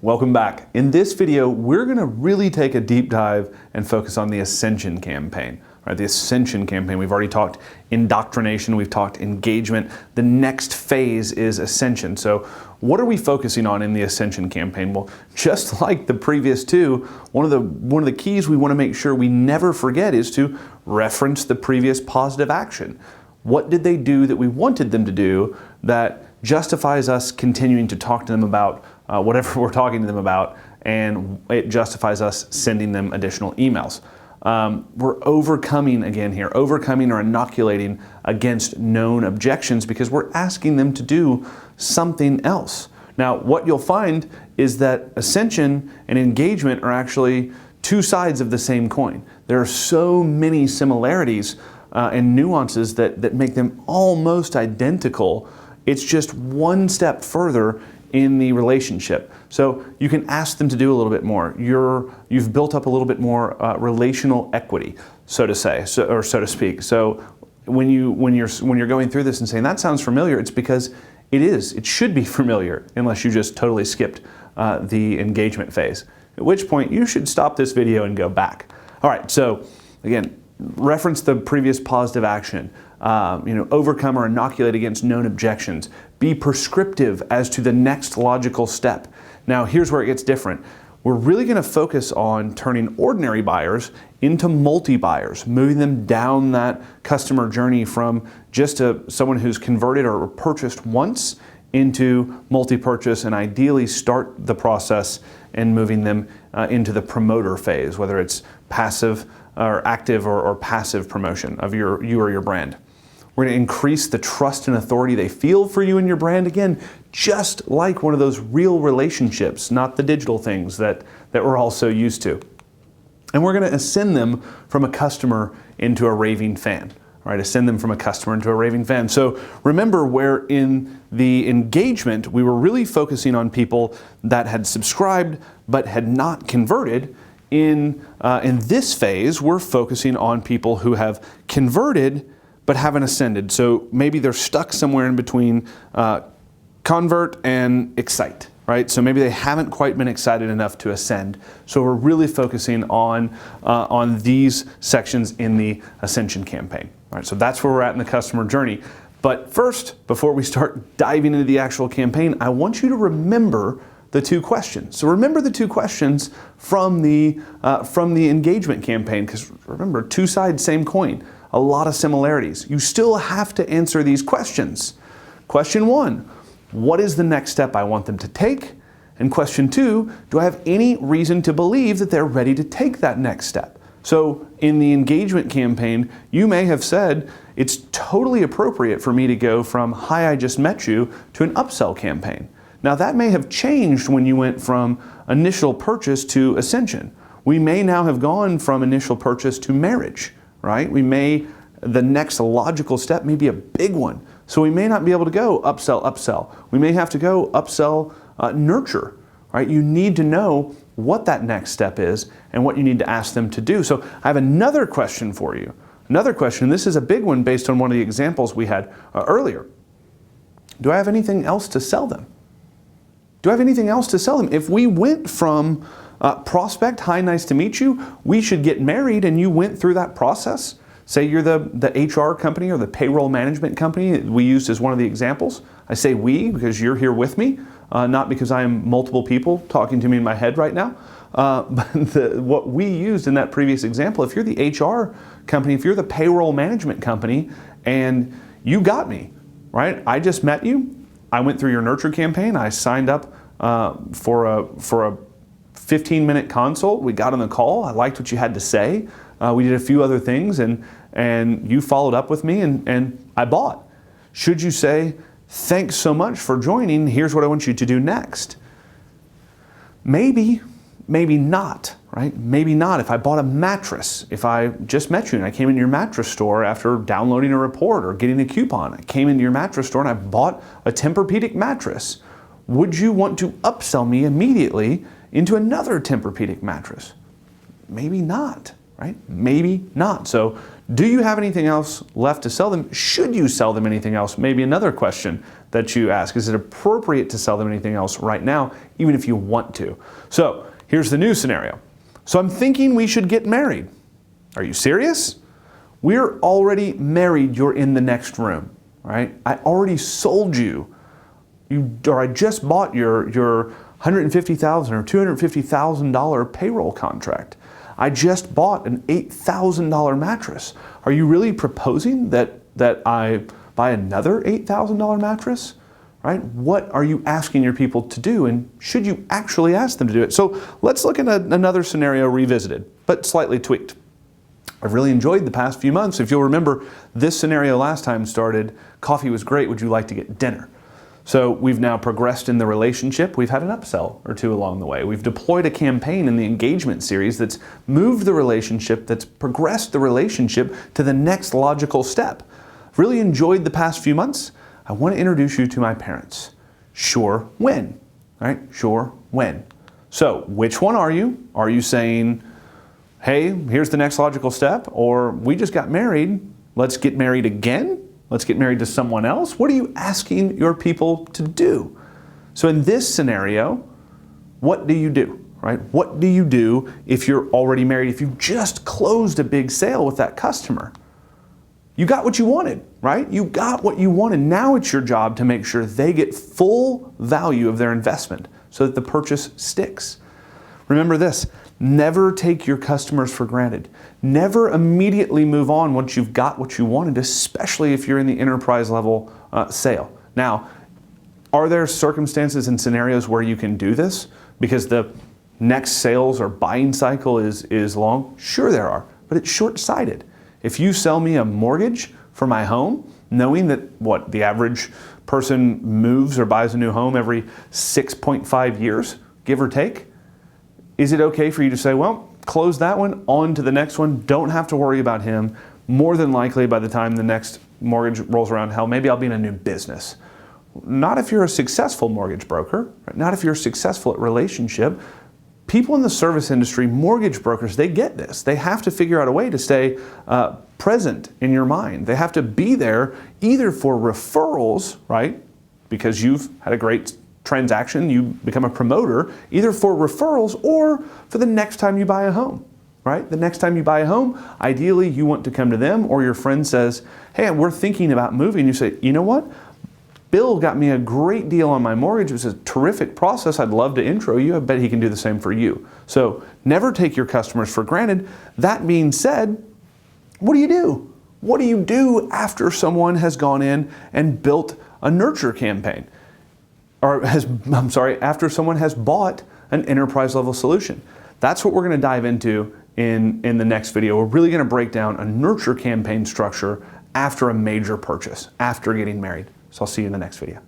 welcome back. In this video, we're going to really take a deep dive and focus on the Ascension campaign. Right, the Ascension campaign. We've already talked indoctrination, we've talked engagement. The next phase is Ascension. So what are we focusing on in the Ascension campaign? Well, just like the previous two, one of the keys we want to make sure we never forget is to reference the previous positive action. What did they do that we wanted them to do that justifies us continuing to talk to them about whatever we're talking to them about, and it justifies us sending them additional emails. We're overcoming or inoculating against known objections because we're asking them to do something else. Now, what you'll find is that Ascension and engagement are actually two sides of the same coin. There are so many similarities and nuances that make them almost identical. It's just one step further in the relationship. So you can ask them to do a little bit more. You've built up a little bit more relational equity, so to speak. So when you're going through this and saying that sounds familiar, it's because it is. It should be familiar, unless you just totally skipped the engagement phase. At which point you should stop this video and go back. All right. So again, reference the previous positive action. Overcome or inoculate against known objections. Be prescriptive as to the next logical step. Now, here's where it gets different. We're really going to focus on turning ordinary buyers into multi-buyers, moving them down that customer journey from just someone who's converted or purchased once into multi-purchase, and ideally start the process and moving them into the promoter phase, whether it's passive or active or passive promotion of you or your brand. We're going to increase the trust and authority they feel for you and your brand, again, just like one of those real relationships, not the digital things that we're all so used to. And we're going to ascend them from a customer into a raving fan. Right, ascend them from a customer into a raving fan. So remember, where in the engagement, we were really focusing on people that had subscribed but had not converted. In this phase, we're focusing on people who have converted but haven't ascended. So maybe they're stuck somewhere in between convert and excite, right? So maybe they haven't quite been excited enough to ascend. So we're really focusing on these sections in the Ascension campaign. All right, so that's where we're at in the customer journey. But first, before we start diving into the actual campaign, I want you to remember the two questions. So remember the two questions from the engagement campaign, because remember, two sides, same coin. A lot of similarities. You still have to answer these questions. Question one, what is the next step I want them to take? And question two, do I have any reason to believe that they're ready to take that next step? So in the engagement campaign, you may have said, it's totally appropriate for me to go from, hi, I just met you, to an upsell campaign. Now that may have changed when you went from initial purchase to Ascension. We may now have gone from initial purchase to marriage. Right? The next logical step may be a big one. So we may not be able to go upsell. We may have to go upsell, nurture, right? You need to know what that next step is and what you need to ask them to do. So I have another question for you. Another question, this is a big one based on one of the examples we had earlier. Do I have anything else to sell them? Do I have anything else to sell them? If we went from prospect, hi, nice to meet you, we should get married, and you went through that process. Say you're the HR company or the payroll management company we used as one of the examples. I say we because you're here with me, not because I am multiple people talking to me in my head right now. But what we used in that previous example, if you're the HR company, if you're the payroll management company, and you got me, right? I just met you. I went through your nurture campaign. I signed up for a 15-minute consult. We got on the call. I liked what you had to say. We did a few other things, and you followed up with me, and I bought. Should you say, thanks so much for joining, here's what I want you to do next? Maybe not, right? Maybe not. If I bought a mattress, if I just met you and I came into your mattress store after downloading a report or getting a coupon, I came into your mattress store and I bought a Tempur-Pedic mattress, would you want to upsell me immediately into another Tempur-Pedic mattress? Maybe not, right? Maybe not. So do you have anything else left to sell them? Should you sell them anything else? Maybe another question that you ask? Is it appropriate to sell them anything else right now, even if you want to? So here's the new scenario. So I'm thinking we should get married. Are you serious? We're already married. You're in the next room, right? I already sold you. Or I just bought your $150,000 or $250,000 payroll contract. I just bought an $8,000 mattress. Are you really proposing that I buy another $8,000 mattress? Right? What are you asking your people to do, and should you actually ask them to do it? So let's look at another scenario revisited, but slightly tweaked. I've really enjoyed the past few months. If you'll remember, this scenario last time started, coffee was great, would you like to get dinner? So we've now progressed in the relationship. We've had an upsell or two along the way. We've deployed a campaign in the engagement series that's moved the relationship, that's progressed the relationship to the next logical step. Really enjoyed the past few months. I want to introduce you to my parents. Sure, when? Right? Sure, when? So which one are you? Are you saying, hey, here's the next logical step, or we just got married, let's get married again? Let's get married to someone else? What are you asking your people to do? So in this scenario, what do you do, right? What do you do if you're already married, if you just closed a big sale with that customer? You got what you wanted, right? You got what you wanted. Now it's your job to make sure they get full value of their investment so that the purchase sticks. Remember this, never take your customers for granted. Never immediately move on once you've got what you wanted, especially if you're in the enterprise level sale. Now, are there circumstances and scenarios where you can do this because the next sales or buying cycle is long? Sure there are, but it's short-sighted. If you sell me a mortgage for my home, knowing that the average person moves or buys a new home every 6.5 years, give or take, is it okay for you to say, well, close that one, on to the next one, don't have to worry about him. More than likely by the time the next mortgage rolls around, hell, maybe I'll be in a new business. Not if you're a successful mortgage broker, right? Not if you're successful at relationship. People in the service industry, mortgage brokers, they get this. They have to figure out a way to stay present in your mind. They have to be there either for referrals, right? Because you've had a great transaction, you become a promoter, either for referrals or for the next time you buy a home, right? The next time you buy a home, ideally you want to come to them, or your friend says, hey, we're thinking about moving. You say, you know what? Bill got me a great deal on my mortgage. It was a terrific process. I'd love to intro you. I bet he can do the same for you. So never take your customers for granted. That being said, what do you do? What do you do after someone has gone in and built a nurture campaign? After someone has bought an enterprise level solution? That's what we're going to dive into in the next video. We're really going to break down a nurture campaign structure after a major purchase, after getting married. So I'll see you in the next video.